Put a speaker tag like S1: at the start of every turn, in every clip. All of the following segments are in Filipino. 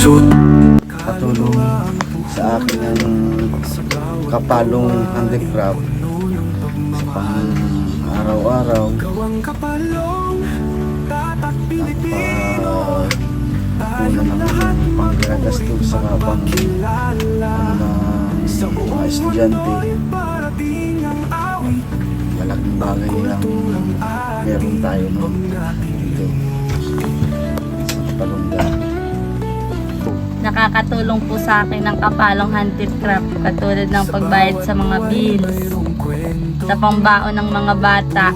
S1: Katulong sa akin ang kapalong handicraft sa pang araw-araw, una ng panggagasto sa pang mga estudyante. Malaking bagay ang meron tayo noon dito sa Kapalonga.
S2: Nakakatulong po sa akin ng kapalong handicraft katulad ng pagbayad sa mga bills, sa pambaon ng mga bata.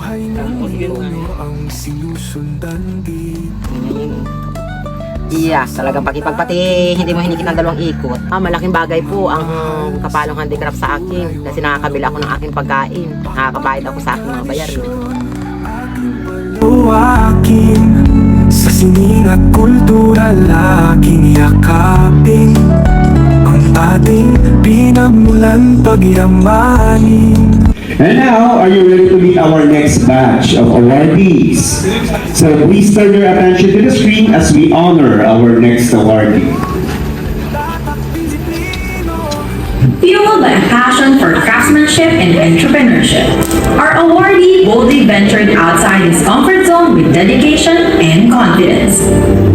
S3: Iya, talagang pati hindi mo hinikit ng dalawang ikot. Malaking bagay po ang kapalong handicraft sa akin kasi nakakabila ako ng aking pagkain. Nakakabayad ako sa aking mga bayarin.
S4: Akin sa sining at kultura laging yakapin ang ating pinamulan pagyamanin.
S5: And now, are you ready to meet our next batch of awardees? So please turn your attention to the screen as we honor our next awardee.
S6: Fueled by a passion for craftsmanship and entrepreneurship, our awardee boldly ventured outside his comfort zone with dedication and confidence.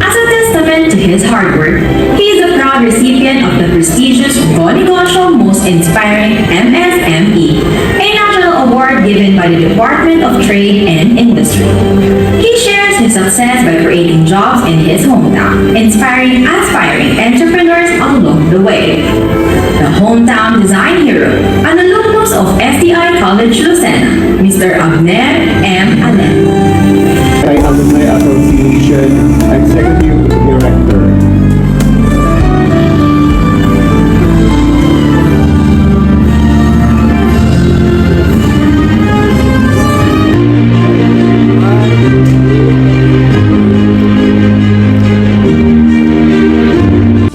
S6: As a testament to his hard work, he is a proud recipient of the prestigious Go Negosyo Most Inspiring MSME, a national award given by the Department of Trade and Industry. He shares his success by creating jobs in his hometown, inspiring aspiring entrepreneurs along the way. The hometown design hero, an alumnus of FTI College Lucena, Mr. Abner M. Allen.
S5: By Alumni Association Executive Director.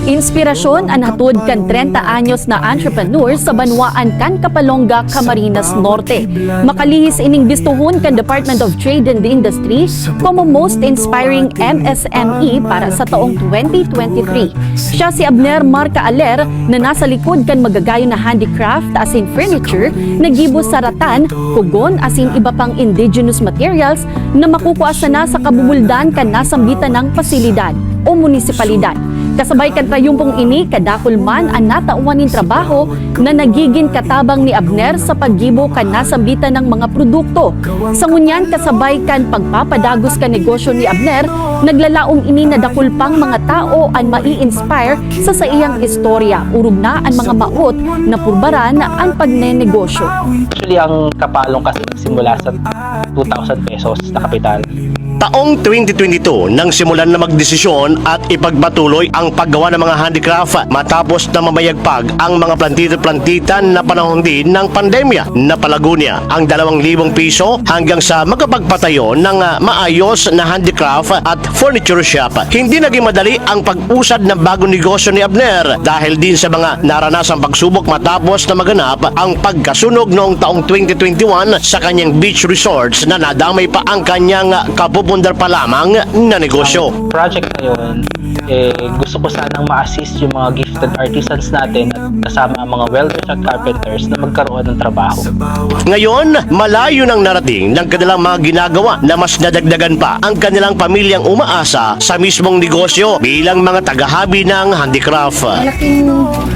S7: Inspirasyon ang hatod kan 30 anyos na entrepreneur sa Banwaan kan Kapalonga, Camarines Norte. Makalihis ining bistuhon kan Department of Trade and Industry como Most Inspiring MSME para sa taong 2023. Siya si Abner Marca Aler na nasa likod kan magagayon na handicraft as in furniture, nagibo sa ratan, kugon as in iba pang indigenous materials na makukuasa na sa kabubuldan kan nasambitan ng pasilidad o munisipalidad. Kasabay kan trayumpong ini, kadakol man ang natauan ng trabaho na nagiging katabang ni Abner sa paggibo kan nasambitan ng mga produkto. Sa ngunyan, kasabay kan pagpapadagos kan negosyo ni Abner, naglalaom ini na dakol pang mga tao ang mai-inspire sa iyang istorya. Urog na ang mga maot na purbaran ang pagnenegosyo.
S8: Actually, ang kapalong kasi simula sa 2,000 pesos na kapital.
S9: Taong 2022 nang simulan na magdesisyon at ipagpatuloy ang paggawa ng mga handicraft matapos na mamayagpag ang mga plantito-plantitan na panahon din ng pandemya. Napalago niya ang 2,000 piso hanggang sa magkapagpatayo ng maayos na handicraft at furniture shop. Hindi naging madali ang pag-usad ng bagong negosyo ni Abner dahil din sa mga naranasang pagsubok matapos na maganap ang pagkasunog noong taong 2021 sa kanyang beach resorts na nadamay pa ang kanyang kapupundar pa lamang na negosyo.
S8: Ang project na yun, gusto ko sanang ma-assist yung mga gifted artisans natin at kasama ang mga welders at carpenters na magkaroon ng trabaho.
S9: Ngayon, malayo nang narating ng kanilang mga ginagawa na mas nadagdagan pa ang kanilang pamilyang umaasa sa mismong negosyo bilang mga tagahabi ng handicraft.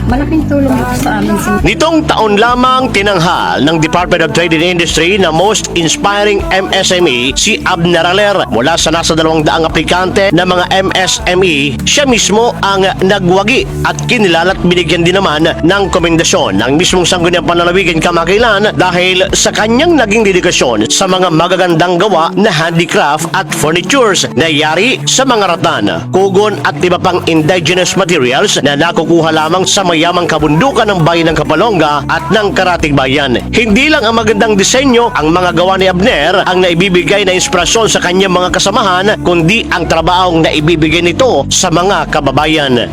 S2: Malaking tulong ito sa amin.
S9: Nitong taon lamang tinanghal ng Department of Trade and Industry na Most Inspiring MSME si Abner Aler. Mula sa nasa 200 aplikante na mga MSME, siya mismo ang nagwagi at kinilalat binigyan din naman ng komendasyon ng mismong Sangguniang Panlalawigan kamakailan dahil sa kanyang naging dedikasyon sa mga magagandang gawa na handicraft at furnitures na yari sa mga ratan, kugon at iba pang indigenous materials na nakukuha lamang sa mayamang kabundukan ng bayan ng Kapalonga at ng Karatig Bayan. Hindi lang ang magandang disenyo ang mga gawa ni Abner ang naibibigay na inspirasyon sa kanyang mga kasamahan, kundi ang trabahong naibibigay nito sa mga kababayan.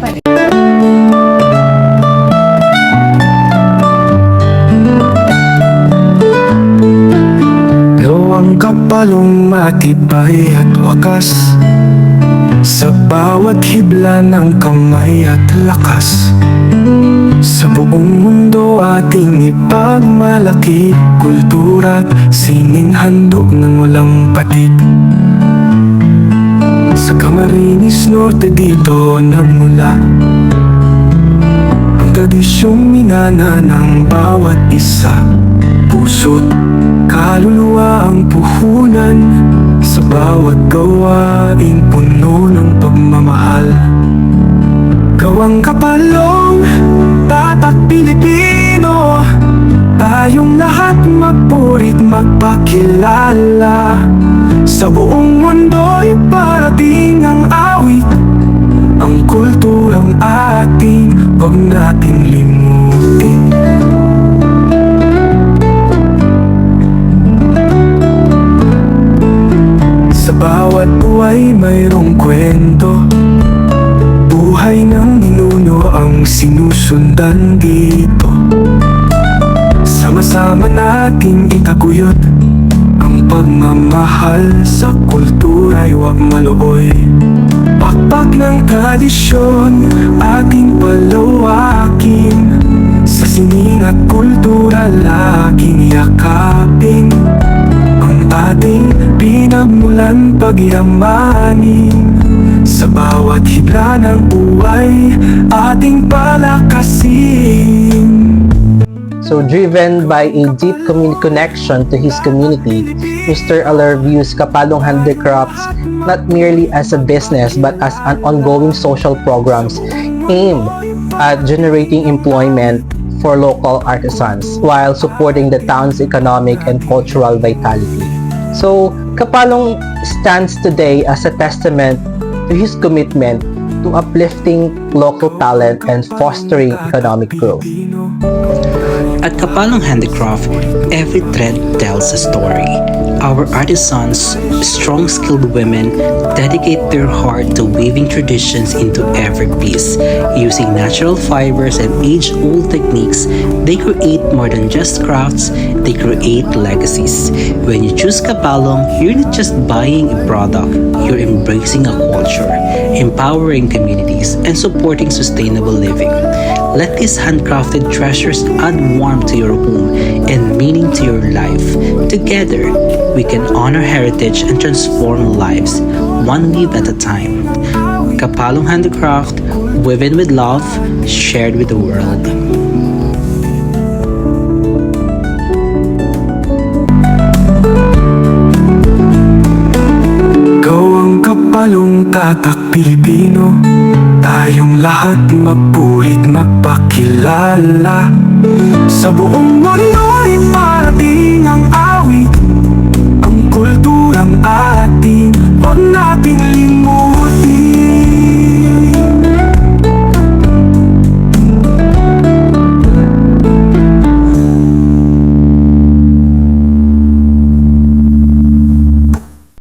S4: Gawang kapalong matibay at wakas sa bawat hibla ng kamay at lakas. Sa buong mundo ating ipagmalaki, kultura't sining handog ng walang patid. Sa Camarines Norte dito nagmula ang tradisyong minana ng bawat isa. Puso't kaluluwa ang puhunan, sa bawat gawain puno ng pagmamahal. Gawang kapalong, tatak Pilipino, tayong lahat magpurit magpakilala. Sa buong mundo'y parating ang awit, ang kulturang ating huwag nating limutin. Sa bawat buhay mayroong kwento, buhay ng ninuno ang sinusundan dito. Sama-sama nating itaguyod ang pagmamahal, sa kultura'y huwag maluoy. Pakpak ng tradisyon ating palawakin, sa sining at kultura laging yakapin. Ang ating pinagmulan pagyamanin, sa bawat hibla ng buhay ating palakasin.
S8: So driven by a deep connection to his community, Mr. Aller views Kapalong Handicrafts not merely as a business but as an ongoing social programs aimed at generating employment for local artisans while supporting the town's economic and cultural vitality. So Kapalong stands today as a testament to his commitment to uplifting local talent and fostering economic growth.
S10: At Kapalong Handicraft, every thread tells a story. Our artisans, strong skilled women, dedicate their heart to weaving traditions into every piece. Using natural fibers and age-old techniques, they create more than just crafts, they create legacies. When you choose Kapalong, you're not just buying a product, you're embracing a culture, empowering communities, and supporting sustainable living. Let these handcrafted treasures add warmth to your home and meaning to your life. Together, we can honor heritage and transform lives, one weave at a time. Kapalong Handicraft, woven with love, shared with the world.
S4: Gawang kapalong tatak Pilipino, tayong lahat magpurit magpakilala. Sa buong mundo'y parating ang awit, ang kulturang ating huwag nating limutin.